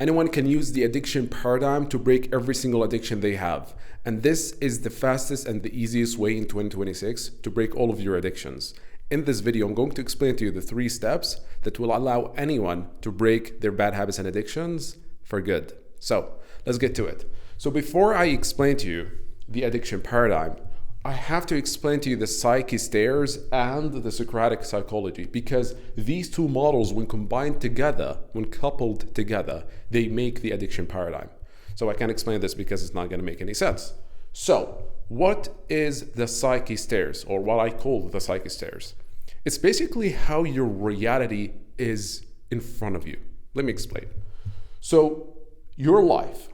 Anyone can use the addiction paradigm to break every single addiction they have. And this is the fastest and the easiest way in 2026 to break all of your addictions. In this video, I'm going to explain to you the 3 steps that will allow anyone to break their bad habits and addictions for good. So let's get to it. So before I explain to you the addiction paradigm, I have to explain to you the psyche stairs and the Socratic psychology, because these 2 models, when combined together, when coupled together, they make the addiction paradigm. So I can't explain this because it's not going to make any sense. So what is the psyche stairs, or what I call the psyche stairs? It's basically how your reality is in front of you. Let me explain. So your life,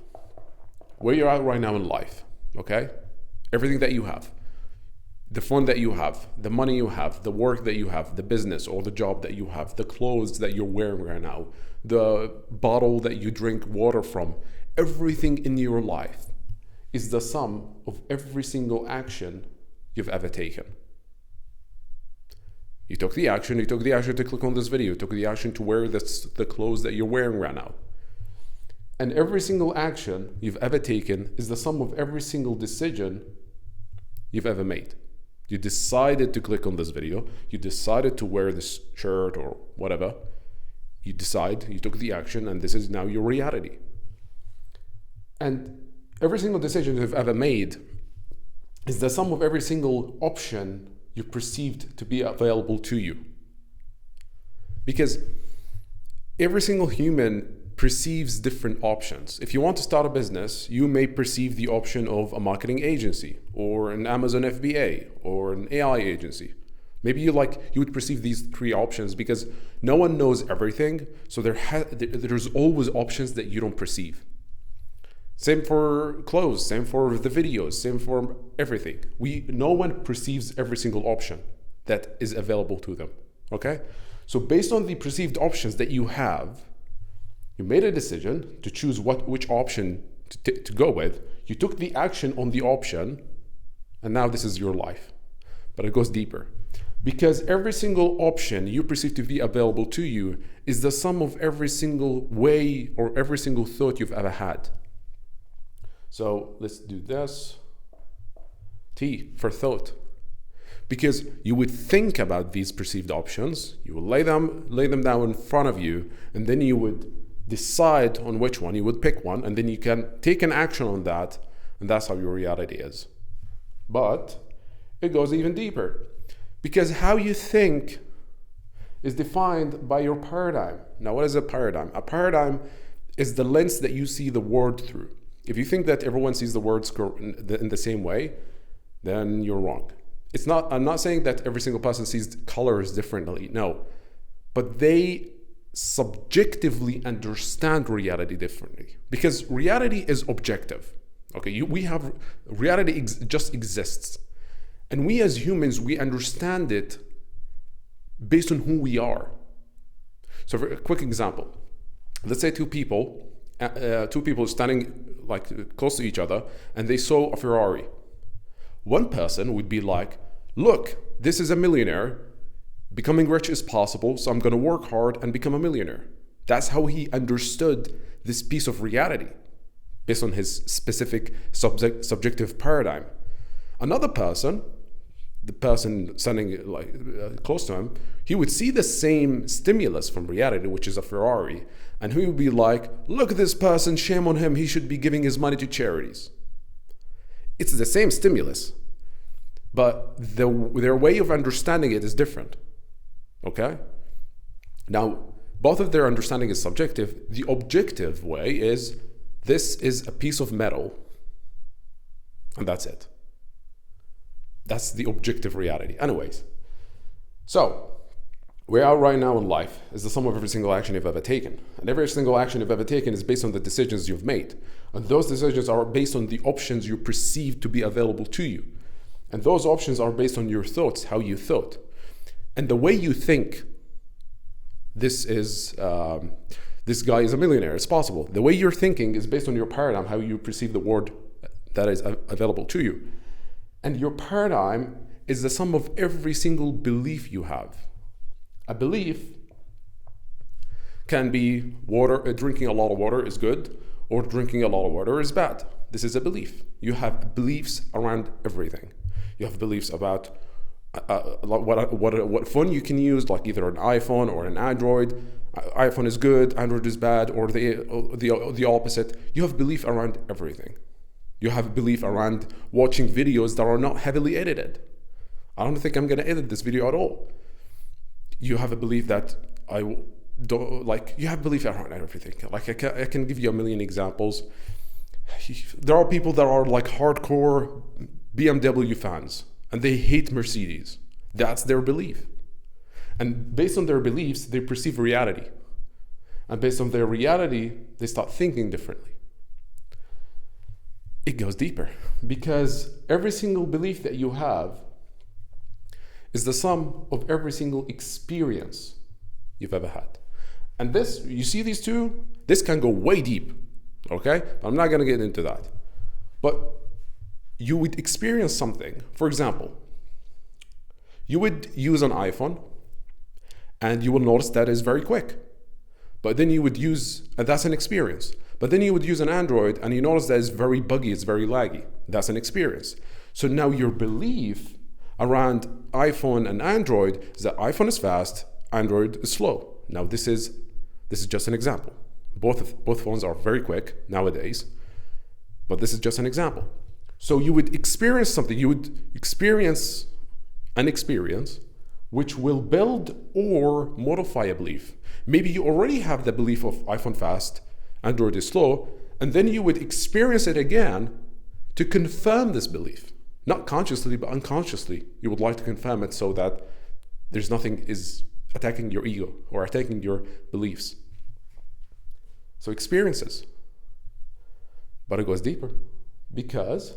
where you're at right now in life, okay? Everything that you have, the phone that you have, the money you have, the work that you have, the business or the job that you have, the clothes that you're wearing right now, the bottle that you drink water from, everything in your life is the sum of every single action you've ever taken. You took the action to click on this video, you took the action to wear the clothes that you're wearing right now. And every single action you've ever taken is the sum of every single decision you've ever made. You decided to click on this video, you decided to wear this shirt or whatever. You took the action, and this is now your reality. And every single decision you've ever made is the sum of every single option you perceived to be available to you. Because every single human perceives different options. If you want to start a business, you may perceive the option of a marketing agency or an Amazon FBA or an AI agency. Maybe you would perceive these 3 options because no one knows everything, so there's always options that you don't perceive. Same for clothes, same for the videos, same for everything. No one perceives every single option that is available to them, okay? So based on the perceived options that you have, you made a decision to choose which option to go with. You took the action on the option, and now this is your life. But it goes deeper. Because every single option you perceive to be available to you is the sum of every single way or every single thought you've ever had. So let's do this. T for thought. Because you would think about these perceived options, you will lay them down in front of you, and then you would decide on which one. You would pick one, and then you can take an action on that, and that's how your reality is. But it goes even deeper, because how you think is defined by your paradigm. Now, what is a paradigm? A paradigm is the lens that you see the world through. If you think that everyone sees the world in the same way, then you're wrong. I'm not saying that every single person sees colors differently, no, but they subjectively understand reality differently, because reality is objective. Okay, reality just exists, and we as humans, we understand it based on who we are. So for a quick example, let's say two people standing close to each other, and they saw a Ferrari. One person would be like, look, this is a millionaire. Becoming rich is possible, so I'm going to work hard and become a millionaire. That's how he understood this piece of reality, based on his specific subjective paradigm. Another person, the person standing close to him, he would see the same stimulus from reality, which is a Ferrari, and he would be like, look at this person, shame on him, he should be giving his money to charities. It's the same stimulus, but their way of understanding it is different. Okay? Now, both of their understanding is subjective. The objective way is, this is a piece of metal, and that's it. That's the objective reality. Anyways, so where you are right now in life is the sum of every single action you've ever taken. And every single action you've ever taken is based on the decisions you've made. And those decisions are based on the options you perceive to be available to you. And those options are based on your thoughts, how you thought. And the way you think, this guy is a millionaire, it's possible. The way you're thinking is based on your paradigm, how you perceive the world that is available to you. And your paradigm is the sum of every single belief you have. A belief Can be water, drinking a lot of water is good, or drinking a lot of water is bad. This is a belief. You have beliefs around everything. You have beliefs about what phone you can use, like either an iPhone or an Android. iPhone is good, Android is bad, or the opposite. You have belief around everything. You have belief around watching videos that are not heavily edited. I don't think I'm going to edit this video at all. You have a belief that you have belief around everything. Like I can give you a million examples. There are people that are like hardcore BMW fans and they hate Mercedes. That's their belief. And based on their beliefs, they perceive reality. And based on their reality, they start thinking differently. It goes deeper because every single belief that you have is the sum of every single experience you've ever had. And this, you see these two, this can go way deep, okay? I'm not gonna get into that. But you would experience something. For example, you would use an iPhone and you will notice that is very quick. But then you would use, and that's an experience. But then you would use an Android and you notice that it's very buggy, it's very laggy. That's an experience. So now your belief around iPhone and Android is that iPhone is fast, Android is slow. Now this is just an example. Both phones are very quick nowadays, but this is just an example. So you would experience something, you would experience an experience which will build or modify a belief. Maybe you already have the belief of iPhone fast, Android is slow, and then you would experience it again to confirm this belief. Not consciously, but unconsciously. You would like to confirm it so that there's nothing is attacking your ego or attacking your beliefs. So experiences. But it goes deeper. Because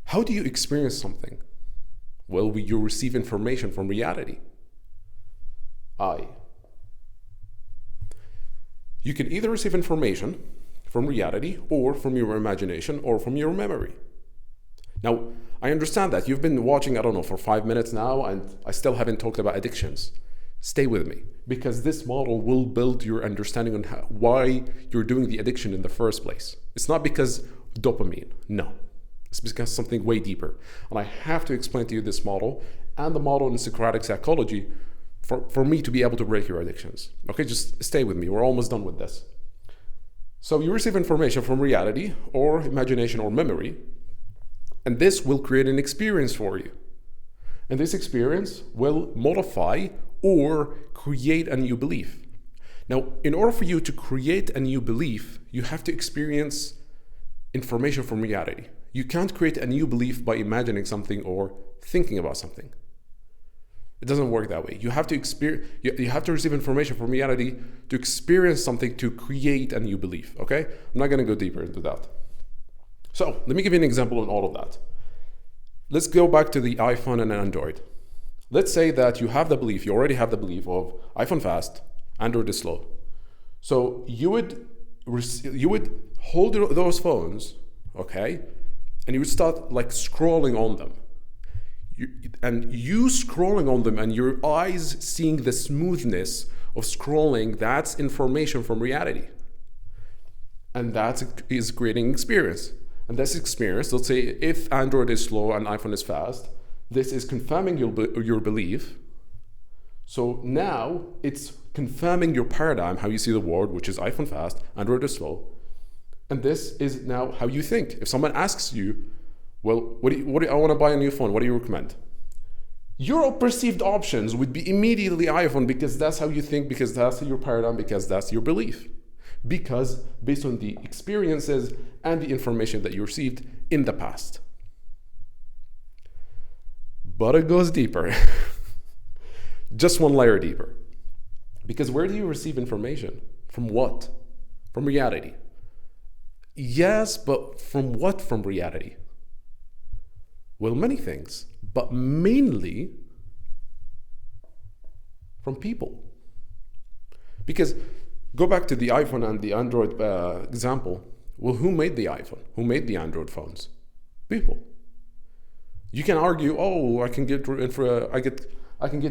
how do you experience something? Well, you receive information from reality. You can either receive information from reality or from your imagination or from your memory. Now, I understand that you've been watching, I don't know, for 5 minutes now, and I still haven't talked about addictions. Stay with me, because this model will build your understanding on why you're doing the addiction in the first place. It's not because dopamine, no. It's because something way deeper. And I have to explain to you this model and the model in Socratic psychology for me to be able to break your addictions. Okay, just stay with me. We're almost done with this. So you receive information from reality or imagination or memory, and this will create an experience for you. And this experience will modify or create a new belief. Now, in order for you to create a new belief, you have to experience information from reality. You can't create a new belief by imagining something or thinking about something. It doesn't work that way. You have to you have to receive information from reality to experience something to create a new belief, okay? I'm not gonna go deeper into that. So let me give you an example on all of that. Let's go back to the iPhone and Android. Let's say that you have the belief, you already have the belief of iPhone fast, Android is slow. So you would hold those phones, okay? And you would start like scrolling on them. You scrolling on them and your eyes seeing the smoothness of scrolling, that's information from reality. And that is creating experience. And this experience, let's say if Android is slow and iPhone is fast, this is confirming your belief. So now it's confirming your paradigm, how you see the world, which is iPhone fast, Android is slow. And this is now how you think. If someone asks you, well, I want to buy a new phone, what do you recommend? Your perceived options would be immediately iPhone because that's how you think, because that's your paradigm, because that's your belief. Because based on the experiences and the information that you received in the past. But it goes deeper. Just one layer deeper. Because where do you receive information? From what? From reality. Yes, but from what from reality? Well, many things, but mainly from people. Because go back to the iPhone and the Android example. Well, who made the iPhone? Who made the Android phones? People. You can argue, oh, I can get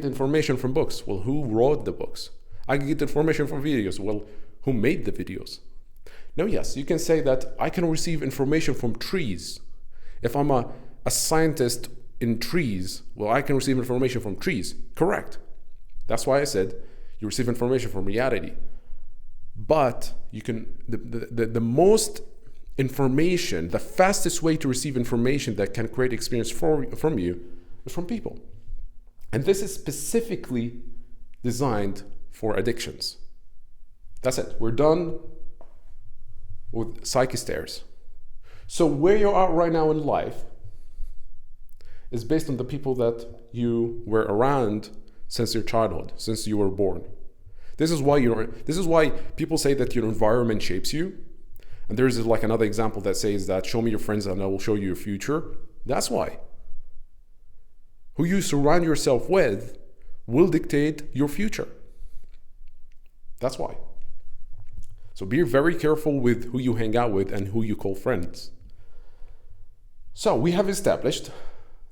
information from books. Well, who wrote the books? I can get information from videos. Well, who made the videos? Now, yes, you can say that I can receive information from trees. If I'm a scientist in trees, well, I can receive information from trees. Correct. That's why I said you receive information from reality. But you can, the most information, the fastest way to receive information that can create experience from you is from people. And this is specifically designed for addictions. That's it. We're done with psyche stairs. So where you are right now in life is based on the people that you were around since your childhood, since you were born. This is why people say that your environment shapes you. And there's like another example that says that show me your friends and I will show you your future. That's why. Who you surround yourself with will dictate your future. That's why. So be very careful with who you hang out with and who you call friends. So we have established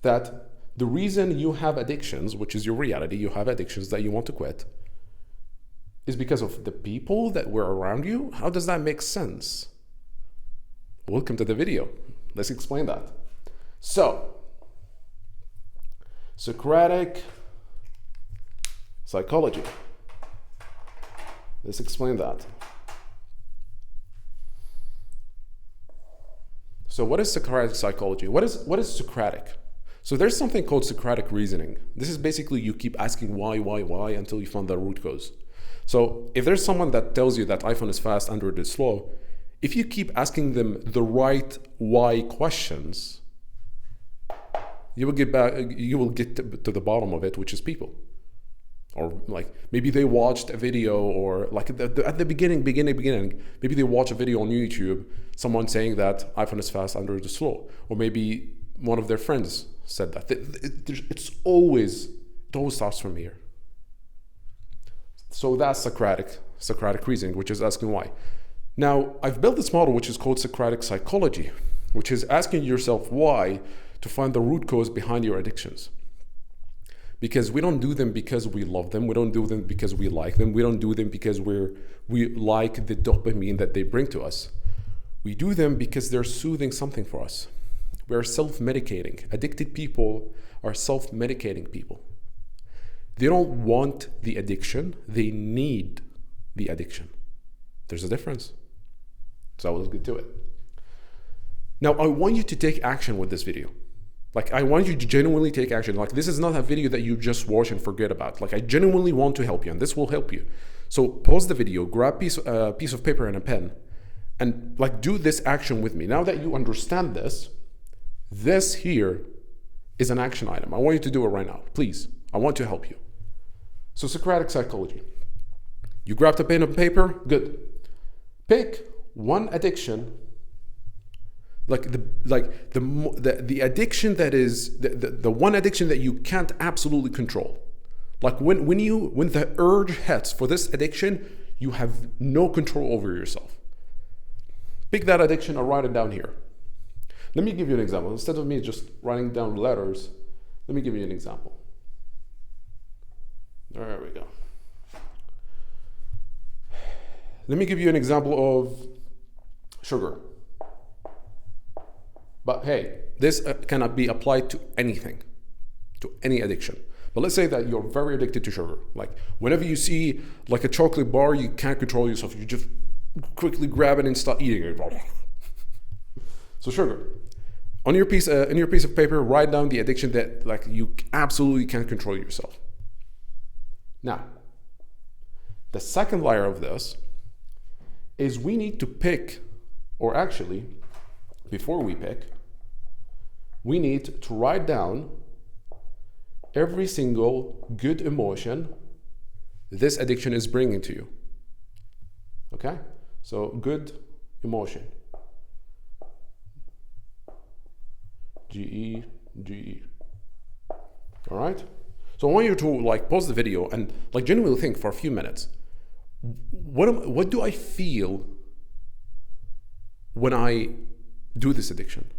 that the reason you have addictions, which is your reality, you have addictions that you want to quit, is because of the people that were around you. How does that make sense? Welcome to the video. Let's explain that. So, Socratic psychology. Let's explain that. So what is Socratic psychology? What is Socratic? So there's something called Socratic reasoning. This is basically you keep asking why until you find the root cause. So if there's someone that tells you that iPhone is fast, Android is slow, if you keep asking them the right why questions, you will get to the bottom of it, which is people. Or like maybe they watched a video, or like at the beginning, maybe they watch a video on YouTube, someone saying that iPhone is fast, Android is slow. Or maybe one of their friends said that. It always starts from here. So that's Socratic reasoning, which is asking why. Now, I've built this model which is called Socratic psychology, which is asking yourself why to find the root cause behind your addictions. Because we don't do them because we love them. We don't do them because we like them. We don't do them because we like the dopamine that they bring to us. We do them because they're soothing something for us. We are self-medicating. Addicted people are self-medicating people. They don't want the addiction. They need the addiction. There's a difference. So let's get to it. Now, I want you to take action with this video. Like, I want you to genuinely take action. Like, this is not a video that you just watch and forget about. Like, I genuinely want to help you, and this will help you. So pause the video, grab a piece of paper and a pen, and like do this action with me. Now that you understand this here is an action item. I want you to do it right now, please. I want to help you. So Socratic psychology. You grabbed a pen and paper? Good. Pick one addiction, like the addiction that is the one addiction that you can't absolutely control. Like when the urge hits for this addiction, you have no control over yourself. Pick that addiction or write it down here. Let me give you an example. Instead of me just writing down letters, let me give you an example. There we go. Let me give you an example of sugar. But hey, this cannot be applied to anything, to any addiction. But let's say that you're very addicted to sugar. Like whenever you see like a chocolate bar, you can't control yourself. You just quickly grab it and start eating it. So sugar. On your piece of paper, write down the addiction that like you absolutely can't control yourself. Now, the second layer of this is we need to pick, or actually, before we pick, we need to write down every single good emotion this addiction is bringing to you. Okay? So, good emotion. G-E. All right? So I want you to like pause the video and like genuinely think for a few minutes. What do I feel when I do this addiction?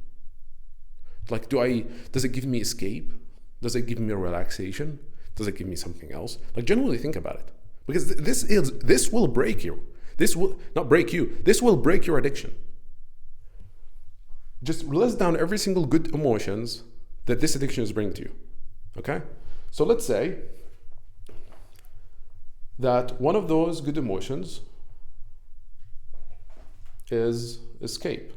Like, does it give me escape? Does it give me relaxation? Does it give me something else? Like, genuinely think about it. Because this will break you. This will not break you. This will break your addiction. Just list down every single good emotions that this addiction is bringing to you. Okay? So let's say that one of those good emotions is escape.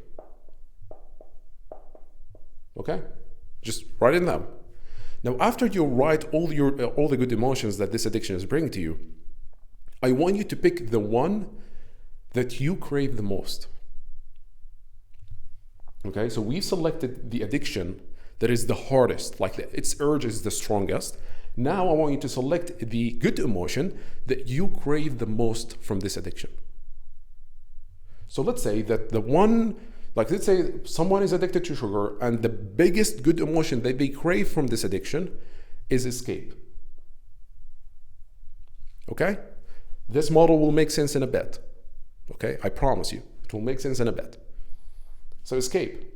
Okay? Just write it down. Now, after you write all the good emotions that this addiction is bringing to you, I want you to pick the one that you crave the most. Okay, so we've selected the addiction that is the hardest, like its urge is the strongest. Now I want you to select the good emotion that you crave the most from this addiction. So let's say that the one, like let's say someone is addicted to sugar and the biggest good emotion that they crave from this addiction is escape. Okay? This model will make sense in a bit. Okay? I promise you, it will make sense in a bit. So escape.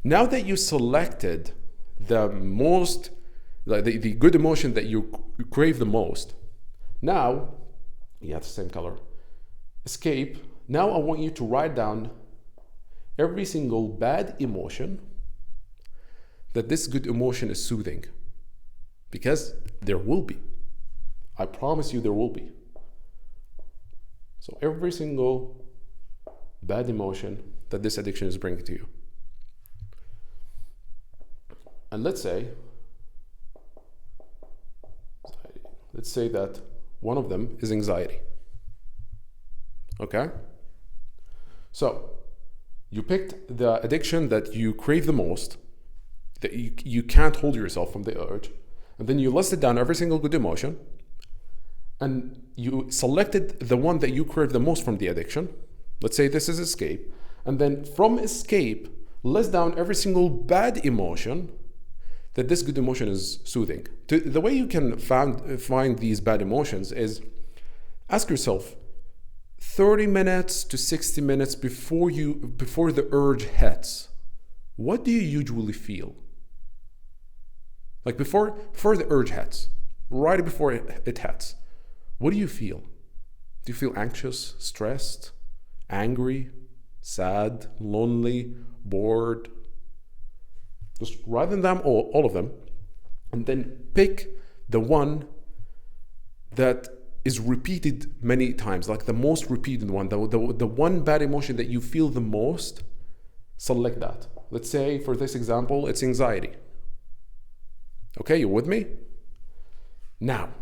Now that you selected the most, the good emotion that you crave the most, now, yeah, it's the same color, escape. Now I want you to write down every single bad emotion that this good emotion is soothing. Because there will be. I promise you there will be. So every single bad emotion that this addiction is bringing to you. And let's say that one of them is anxiety. Okay? So you picked the addiction that you crave the most, that you can't hold yourself from the urge, and then you listed down every single good emotion, and you selected the one that you crave the most from the addiction. Let's say this is escape. And then from escape, list down every single bad emotion that this good emotion is soothing. The way you can find these bad emotions is ask yourself 30 minutes to 60 minutes before the urge hits, what do you usually feel? Like before the urge hits, right before it hits, what do you feel? Do you feel anxious, stressed, angry, sad, lonely, bored? Just write them down, all of them, and then pick the one that is repeated many times, like the most repeated one, the one bad emotion that you feel the most, select that. Let's say for this example, it's anxiety. Okay, you with me? Now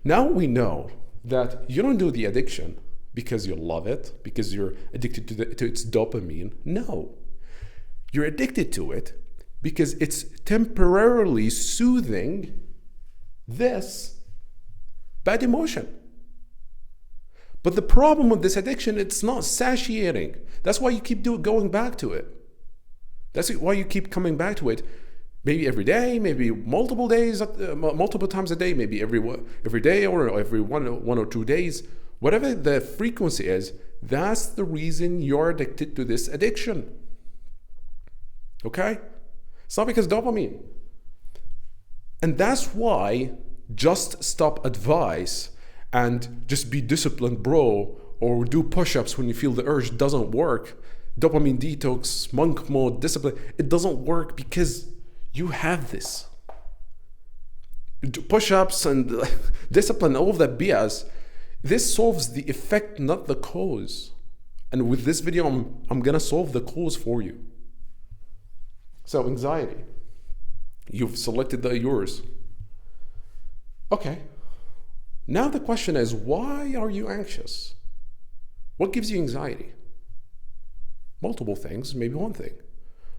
we know that you don't do the addiction because you love it, because you're addicted to its dopamine. No, you're addicted to it because it's temporarily soothing this bad emotion. But the problem with this addiction, it's not satiating. That's why you keep going back to it. That's why you keep coming back to it. Maybe every day, maybe multiple days, multiple times a day, maybe every day or every one or 2 days. Whatever the frequency is, that's the reason you're addicted to this addiction. Okay? It's not because dopamine. And that's why just stop advice and just be disciplined, bro, or do push-ups when you feel the urge doesn't work. Dopamine detox, monk mode, discipline, it doesn't work because you have this. Push-ups and discipline, all of that BS, this solves the effect, not the cause. And with this video, I'm gonna solve the cause for you. So anxiety, you've selected yours. Okay, now the question is, why are you anxious? What gives you anxiety? Multiple things, maybe one thing.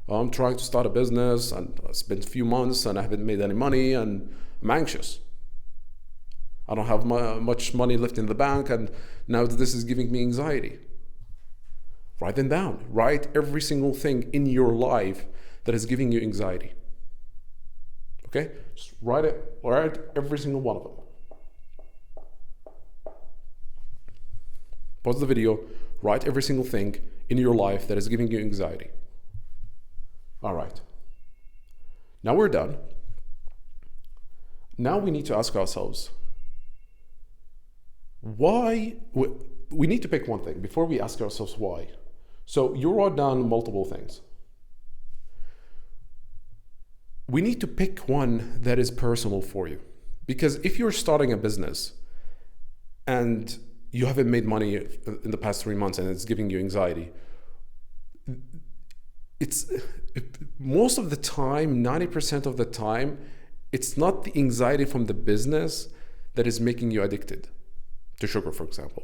I'm trying to start a business and it's been a few months and I haven't made any money and I'm anxious. I don't have much money left in the bank and now this is giving me anxiety. Write them down. Write every single thing in your life that is giving you anxiety. Okay? Just write every single one of them. Pause the video, write every single thing in your life that is giving you anxiety. All right. Now we're done. Now we need to ask ourselves, Why? We need to pick one thing before we ask ourselves why. So you wrote down multiple things. We need to pick one that is personal for you. Because if you're starting a business and you haven't made money in the past 3 months and it's giving you anxiety, most of the time, 90% of the time, it's not the anxiety from the business that is making you addicted to sugar, for example.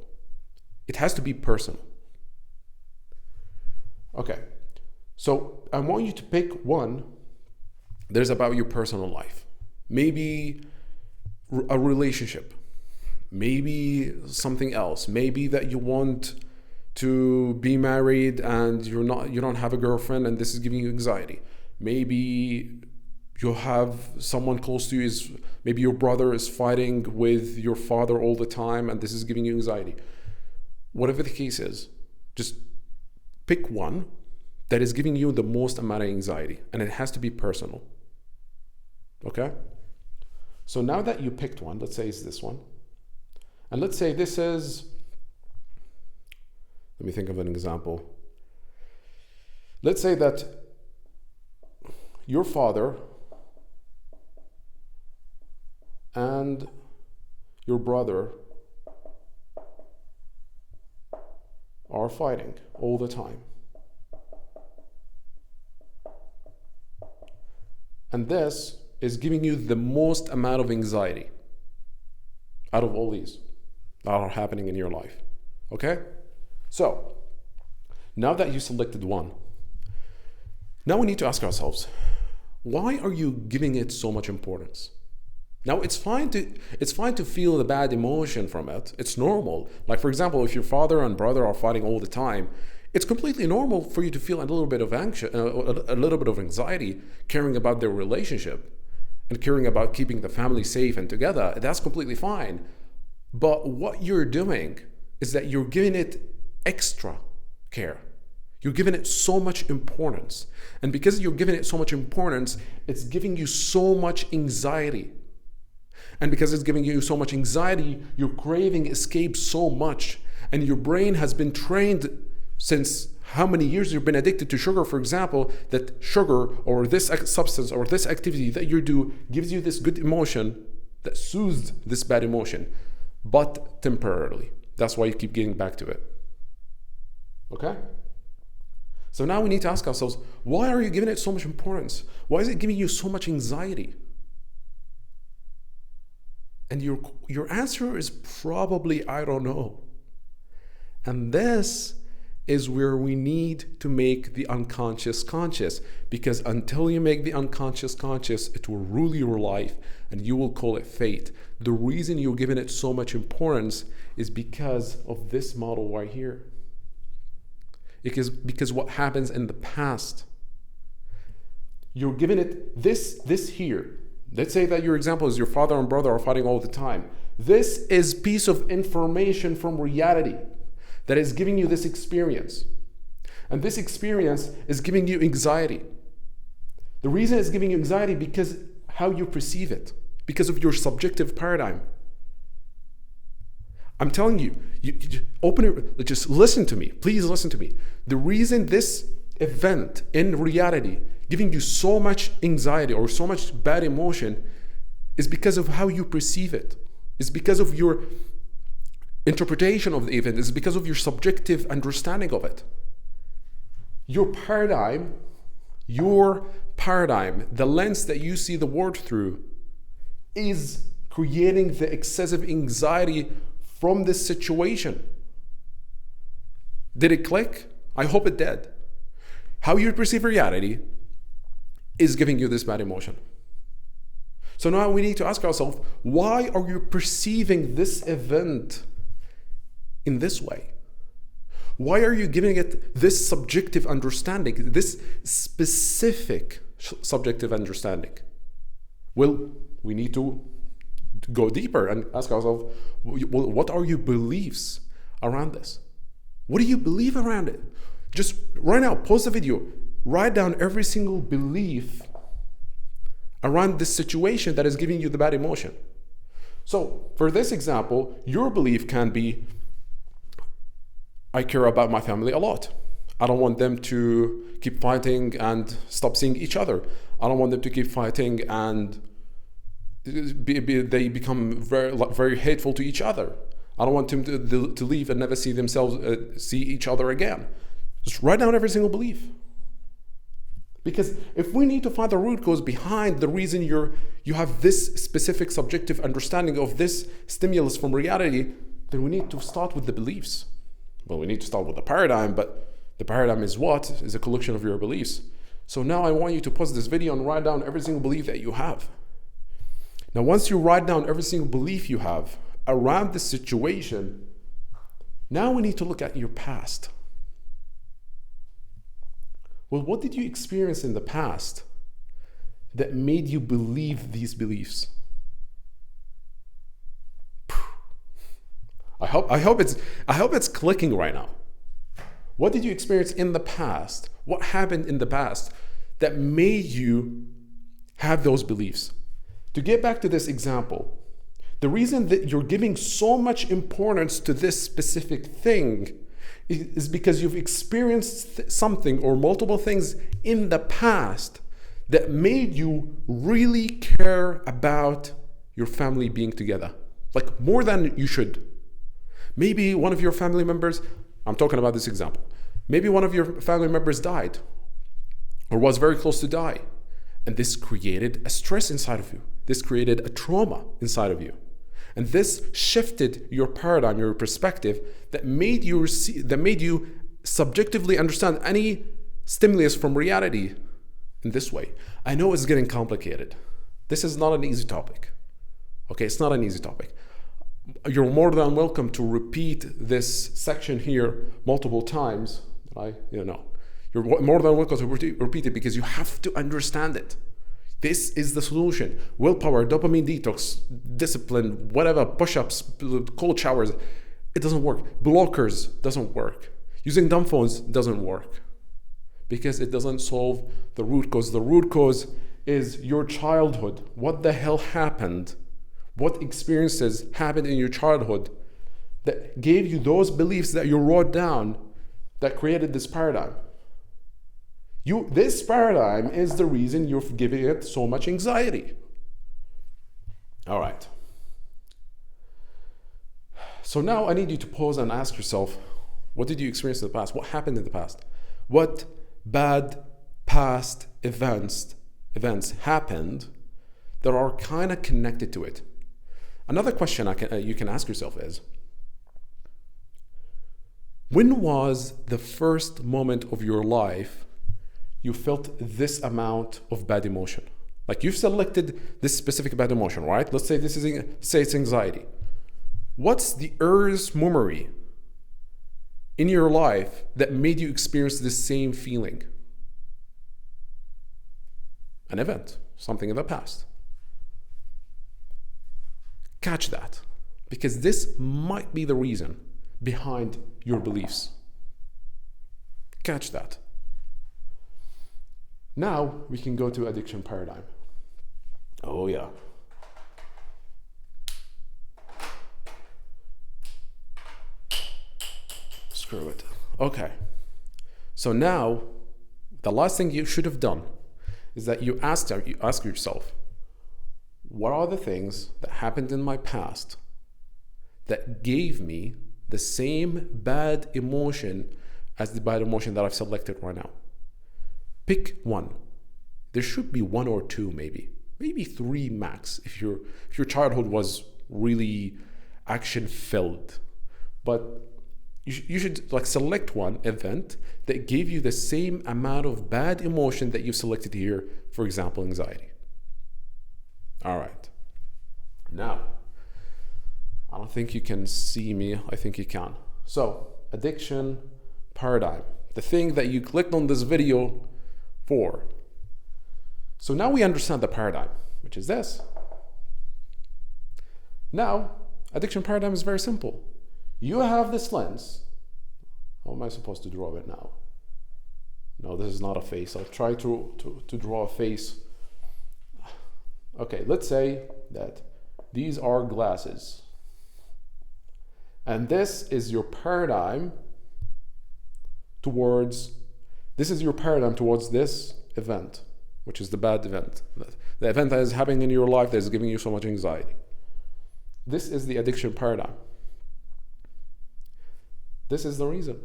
It has to be personal. Okay, so I want you to pick one that is about your personal life. Maybe a relationship, maybe something else, maybe that you want to be married and you don't have a girlfriend and this is giving you anxiety. Maybe you have someone close to you, maybe your brother is fighting with your father all the time and this is giving you anxiety. Whatever the case is, just pick one that is giving you the most amount of anxiety, and it has to be personal. Okay? So now that you picked one, let's say it's this one, and let's say this is, let me think of an example. Let's say that your father and your brother are fighting all the time. And this is giving you the most amount of anxiety out of all these that are happening in your life. Okay? So, now that you selected one, now we need to ask ourselves, why are you giving it so much importance? Now, it's fine to feel the bad emotion from it. It's normal. Like, for example, if your father and brother are fighting all the time, it's completely normal for you to feel a little bit of anxiety, caring about their relationship and caring about keeping the family safe and together. That's completely fine. But what you're doing is that you're giving it extra care. You're giving it so much importance. And because you're giving it so much importance, it's giving you so much anxiety. And because it's giving you so much anxiety, you're craving escape so much. And your brain has been trained since how many years you've been addicted to sugar, for example, that sugar or this substance or this activity that you do gives you this good emotion that soothes this bad emotion, but temporarily. That's why you keep getting back to it. Okay? So now we need to ask ourselves, why are you giving it so much importance? Why is it giving you so much anxiety? And your answer is probably, I don't know. And this is where we need to make the unconscious conscious, because until you make the unconscious conscious, it will rule your life and you will call it fate. The reason you're giving it so much importance is because of this model right here. Because what happens in the past, you're giving it this here. Let's say that your example is your father and brother are fighting all the time. This is piece of information from reality that is giving you this experience. And this experience is giving you anxiety. The reason it's giving you anxiety because how you perceive it, because of your subjective paradigm. I'm telling you, open it, just listen to me. Please listen to me. The reason this event in reality giving you so much anxiety or so much bad emotion is because of how you perceive it. It's because of your interpretation of the event. It's because of your subjective understanding of it. Your paradigm, the lens that you see the world through, is creating the excessive anxiety from this situation. Did it click? I hope it did. How you perceive reality is giving you this bad emotion. So now we need to ask ourselves, why are you perceiving this event in this way? Why are you giving it this subjective understanding, this specific subjective understanding? Well, we need to go deeper and ask ourselves, what are your beliefs around this? What do you believe around it? Just right now, pause the video, write down every single belief around this situation that is giving you the bad emotion. So for this example, your belief can be, I care about my family a lot. I don't want them to keep fighting and stop seeing each other. I don't want them to keep fighting and they become very hateful to each other. I don't want them to leave and never see see each other again. Just write down every single belief. Because if we need to find the root cause behind the reason you have this specific subjective understanding of this stimulus from reality, then we need to start with the beliefs. Well, we need to start with the paradigm, but the paradigm is what? Is a collection of your beliefs. So now I want you to pause this video and write down every single belief that you have. Now, once you write down every single belief you have around this situation, now we need to look at your past. Well, what did you experience in the past that made you believe these beliefs? I hope it's clicking right now. What did you experience in the past? What happened in the past that made you have those beliefs? To get back to this example, the reason that you're giving so much importance to this specific thing is because you've experienced something or multiple things in the past that made you really care about your family being together, like more than you should. Maybe one of your family members, I'm talking about this example, maybe one of your family members died or was very close to die, and this created a stress inside of you. This created a trauma inside of you. And this shifted your paradigm, your perspective, that made you subjectively understand any stimulus from reality in this way. I know it's getting complicated. This is not an easy topic. Okay, it's not an easy topic. You're more than welcome to repeat this section here multiple times. You're more than welcome to repeat it because you have to understand it. This is the solution. Willpower, dopamine detox, discipline, whatever, push-ups, cold showers, it doesn't work. Blockers doesn't work. Using dumb phones doesn't work because it doesn't solve the root cause. The root cause is your childhood. What the hell happened? What experiences happened in your childhood that gave you those beliefs that you wrote down that created this paradigm? This paradigm is the reason you're giving it so much anxiety. All right. So now I need you to pause and ask yourself, what did you experience in the past? What happened in the past? What bad past events happened that are kind of connected to it? Another question you can ask yourself is, when was the first moment of your life you felt this amount of bad emotion? Like you've selected this specific bad emotion, right? Let's say it's anxiety. What's the earliest memory in your life that made you experience this same feeling? An event, something in the past. Catch that, because this might be the reason behind your beliefs. Catch that. Now we can go to addiction paradigm. Oh yeah. Screw it. Okay. So now the last thing you should have done is that you ask yourself, what are the things that happened in my past that gave me the same bad emotion as the bad emotion that I've selected right now? Pick one. There should be one or two, maybe 3 max if your childhood was really action filled. But you should select one event that gave you the same amount of bad emotion that you selected here, for example, anxiety. All right. Now, I don't think you can see me. I think you can. So, addiction paradigm, the thing that you clicked on this video for. So now we understand the paradigm, which is this. Now, addiction paradigm is very simple. You have this lens. How am I supposed to draw it now? No, this is not a face. I'll try to draw a face. Okay, let's say that These are glasses. And this is your paradigm towards this event, which is the bad event. The event that is happening in your life that is giving you so much anxiety. This is the addiction paradigm. This is the reason.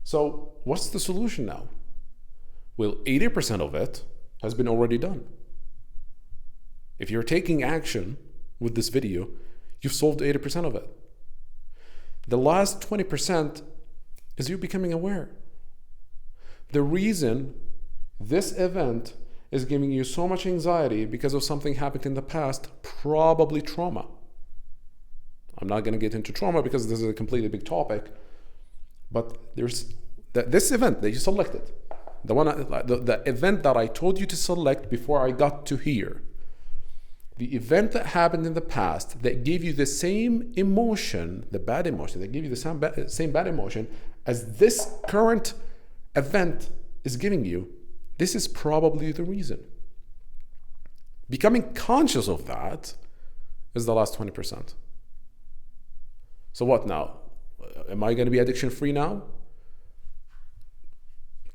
So what's the solution now? Well, 80% of it has been already done. If you're taking action with this video, you've solved 80% of it. The last 20% is you becoming aware. The reason this event is giving you so much anxiety because of something happened in the past, probably trauma. I'm not going to get into trauma because this is a completely big topic, but there's this event that you selected, the event that I told you to select before I got to here, the event that happened in the past that gave you the same emotion, the bad emotion, that gave you the same bad emotion as this current event is giving you, this is probably the reason. Becoming conscious of that is the last 20%. So what now? Am I going to be addiction free now?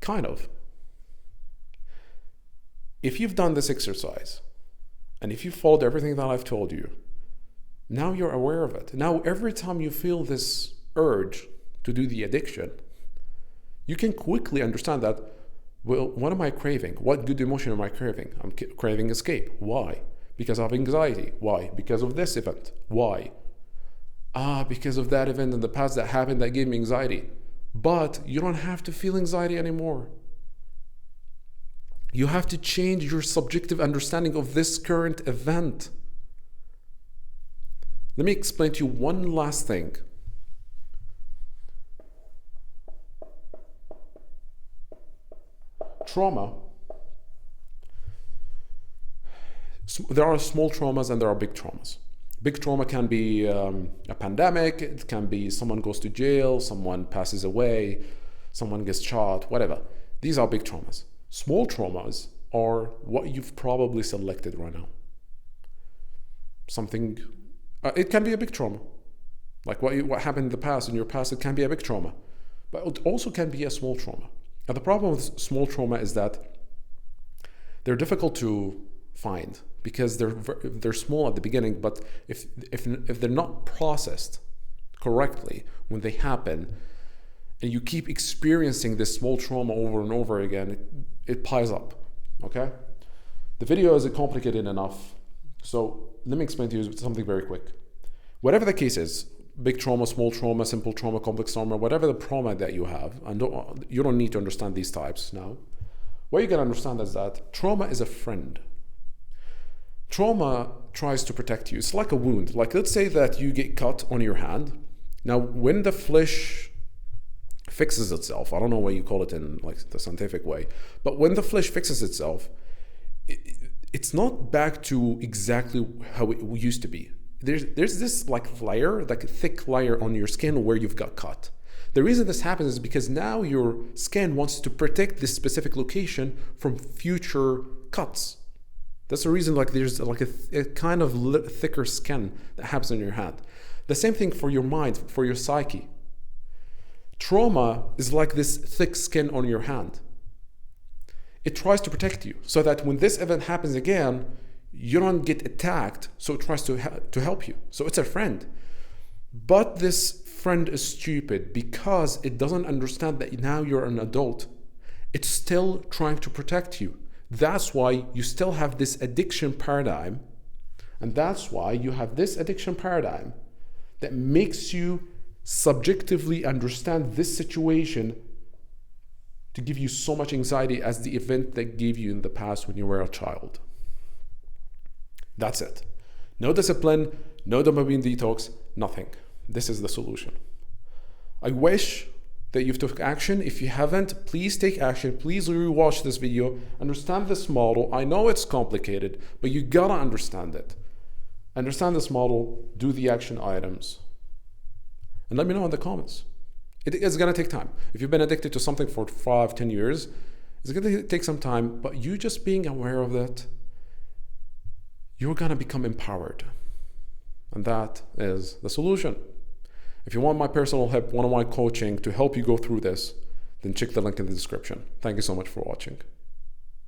Kind of. If you've done this exercise, and if you followed everything that I've told you, now you're aware of it. Now every time you feel this urge to do the addiction, you can quickly understand that, well, what am I craving? What good emotion am I craving? I'm craving escape. Why? Because of anxiety. Why? Because of this event. Why? Because of that event in the past that happened that gave me anxiety. But you don't have to feel anxiety anymore. You have to change your subjective understanding of this current event. Let me explain to you one last thing. Trauma. There are small traumas and there are big traumas. Big trauma can be a pandemic, it can be someone goes to jail, someone passes away, someone gets shot, whatever. These are big traumas. Small traumas are what you've probably selected right now. Something, it can be a big trauma. Like what happened in the past, in your past, it can be a big trauma. But it also can be a small trauma. Now the problem with small trauma is that they're difficult to find because they're small at the beginning, but if they're not processed correctly when they happen, and you keep experiencing this small trauma over and over again, it piles up, okay? The video isn't complicated enough, so let me explain to you something very quick. Whatever the case is, big trauma, small trauma, simple trauma, complex trauma, whatever the trauma that you have, and you don't need to understand these types now. What you can understand is that trauma is a friend. Trauma tries to protect you. It's like a wound. Like let's say that you get cut on your hand. Now, when the flesh fixes itself, I don't know what you call it in like the scientific way, but when the flesh fixes itself, it's not back to exactly how it used to be. There's this like layer, like a thick layer on your skin where you've got cut. The reason this happens is because now your skin wants to protect this specific location from future cuts. That's the reason like there's like a kind of thicker skin that happens in your hand. The same thing for your mind, for your psyche. Trauma is like this thick skin on your hand. It tries to protect you so that when this event happens again, you don't get attacked, so it tries to help you. So it's a friend. But this friend is stupid because it doesn't understand that now you're an adult. It's still trying to protect you. That's why you still have this addiction paradigm, and that's why you have this addiction paradigm that makes you subjectively understand this situation to give you so much anxiety as the event that gave you in the past when you were a child. That's it. No discipline, no dopamine detox, nothing. This is the solution. I wish that you've took action. If you haven't, please take action. Please rewatch this video. Understand this model. I know it's complicated, but you gotta understand it. Understand this model, do the action items, and let me know in the comments. It's gonna take time. If you've been addicted to something for 5-10 years, it's gonna take some time, but you just being aware of that, you're gonna become empowered. And that is the solution. If you want my personal help, one-on-one coaching to help you go through this, then check the link in the description. Thank you so much for watching.